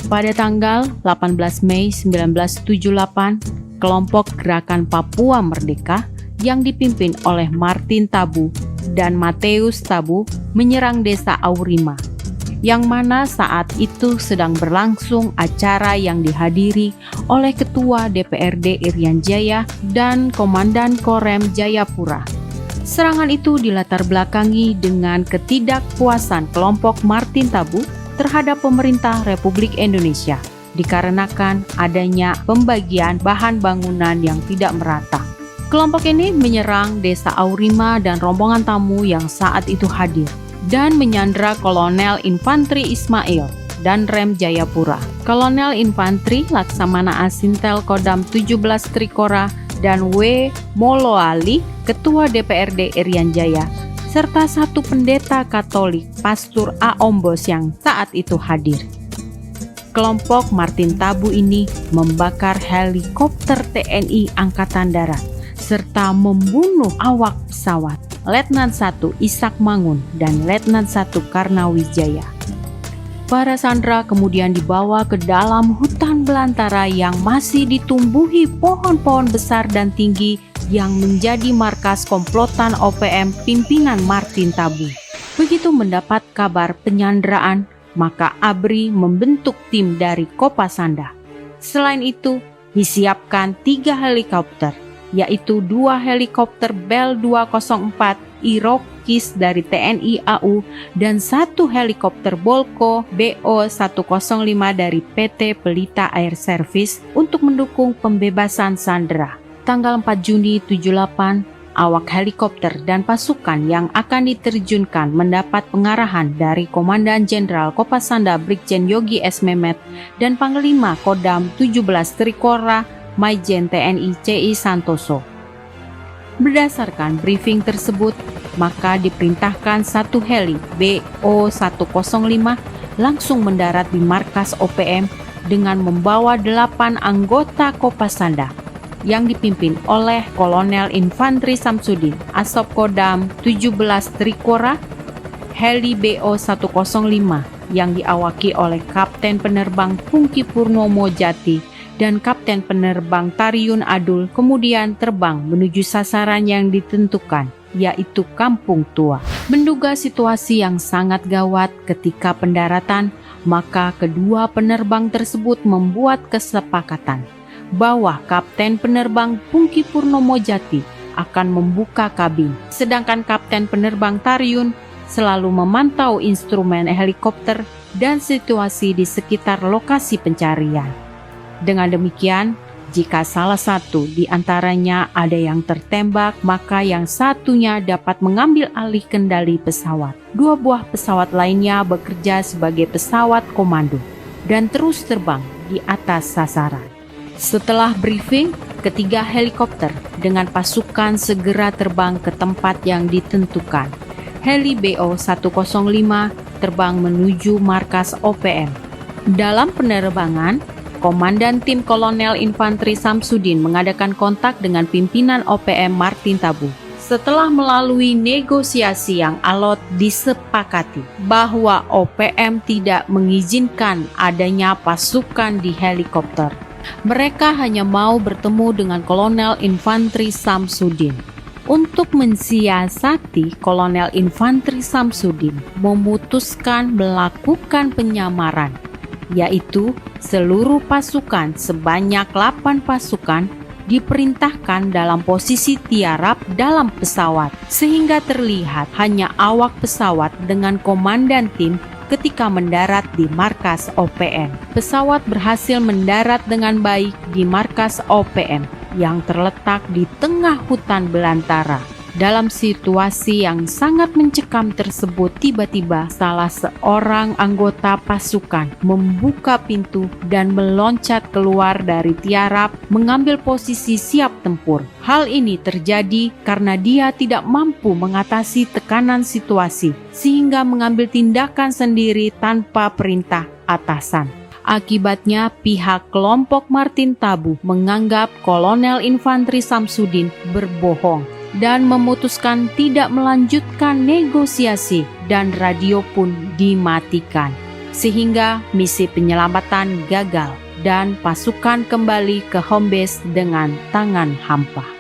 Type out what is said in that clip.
Pada tanggal 18 Mei 1978, kelompok Gerakan Papua Merdeka yang dipimpin oleh Martin Tabu dan Mateus Tabu menyerang desa Aurima, yang mana saat itu sedang berlangsung acara yang dihadiri oleh Ketua DPRD Irian Jaya dan Komandan Korem Jayapura. Serangan itu dilatar belakangi dengan ketidakpuasan kelompok Martin Tabu terhadap pemerintah Republik Indonesia dikarenakan adanya pembagian bahan bangunan yang tidak merata. Kelompok ini menyerang desa Aurima dan rombongan tamu yang saat itu hadir dan menyandra Kolonel Infantri Ismail dan Rem Jayapura, Kolonel Infantri Laksamana Asintel Kodam 17 Trikora dan W. Moloali, Ketua DPRD Irian Jaya, serta satu pendeta Katolik, Pastor A. Ombos yang saat itu hadir. Kelompok Martin Tabu ini membakar helikopter TNI Angkatan Darat serta membunuh awak pesawat Letnan 1 Ishak Mangun dan Letnan 1 Karnawijaya. Para sandera kemudian dibawa ke dalam hutan belantara yang masih ditumbuhi pohon-pohon besar dan tinggi yang menjadi markas komplotan OPM pimpinan Martin Tabu. Begitu mendapat kabar penyanderaan, maka ABRI membentuk tim dari Kopasanda. Selain itu, disiapkan 3 helikopter, yaitu 2 helikopter Bell 204 Irokis dari TNI AU dan 1 helikopter Bolko BO-105 dari PT Pelita Air Service untuk mendukung pembebasan sandera. Tanggal 4 Juni 78, awak helikopter dan pasukan yang akan diterjunkan mendapat pengarahan dari Komandan Jenderal Kopasanda Brigjen Yogi S. Mehmet dan Panglima Kodam 17 Trikora Maijen TNI CI Santoso. Berdasarkan briefing tersebut, maka diperintahkan 1 heli BO-105 langsung mendarat di markas OPM dengan membawa 8 anggota Kopasanda yang dipimpin oleh Kolonel Infantri Samsudin, Asop Kodam 17 Trikora, heli BO-105 yang diawaki oleh Kapten Penerbang Pungki Purnomo Jati dan Kapten Penerbang Tariun Adul kemudian terbang menuju sasaran yang ditentukan, yaitu Kampung Tua. Menduga situasi yang sangat gawat ketika pendaratan, maka kedua penerbang tersebut membuat kesepakatan bahwa Kapten Penerbang Pungki Purnomo Jati akan membuka kabin, sedangkan Kapten Penerbang Tariun selalu memantau instrumen helikopter dan situasi di sekitar lokasi pencarian. Dengan demikian, jika salah satu di antaranya ada yang tertembak, maka yang satunya dapat mengambil alih kendali pesawat. 2 buah pesawat lainnya bekerja sebagai pesawat komando dan terus terbang di atas sasaran. Setelah briefing, ketiga helikopter dengan pasukan segera terbang ke tempat yang ditentukan. Heli BO-105 terbang menuju markas OPM. Dalam penerbangan, Komandan Tim Kolonel Infantri Samsudin mengadakan kontak dengan pimpinan OPM Martin Tabu. Setelah melalui negosiasi yang alot disepakati bahwa OPM tidak mengizinkan adanya pasukan di helikopter. Mereka hanya mau bertemu dengan Kolonel Infantri Samsudin. Untuk mensiasati, Kolonel Infantri Samsudin memutuskan melakukan penyamaran, yaitu seluruh pasukan sebanyak 8 pasukan diperintahkan dalam posisi tiarap dalam pesawat, sehingga terlihat hanya awak pesawat dengan komandan tim ketika mendarat di markas OPM. Pesawat berhasil mendarat dengan baik di markas OPM yang terletak di tengah hutan belantara. Dalam situasi yang sangat mencekam tersebut, tiba-tiba salah seorang anggota pasukan membuka pintu dan meloncat keluar dari tiarap mengambil posisi siap tempur. Hal ini terjadi karena dia tidak mampu mengatasi tekanan situasi, sehingga mengambil tindakan sendiri tanpa perintah atasan. Akibatnya, pihak kelompok Martin Tabu menganggap Kolonel Infantri Samsudin berbohong dan memutuskan tidak melanjutkan negosiasi, dan radio pun dimatikan. sehingga misi penyelamatan gagal dan pasukan kembali ke home base dengan tangan hampa.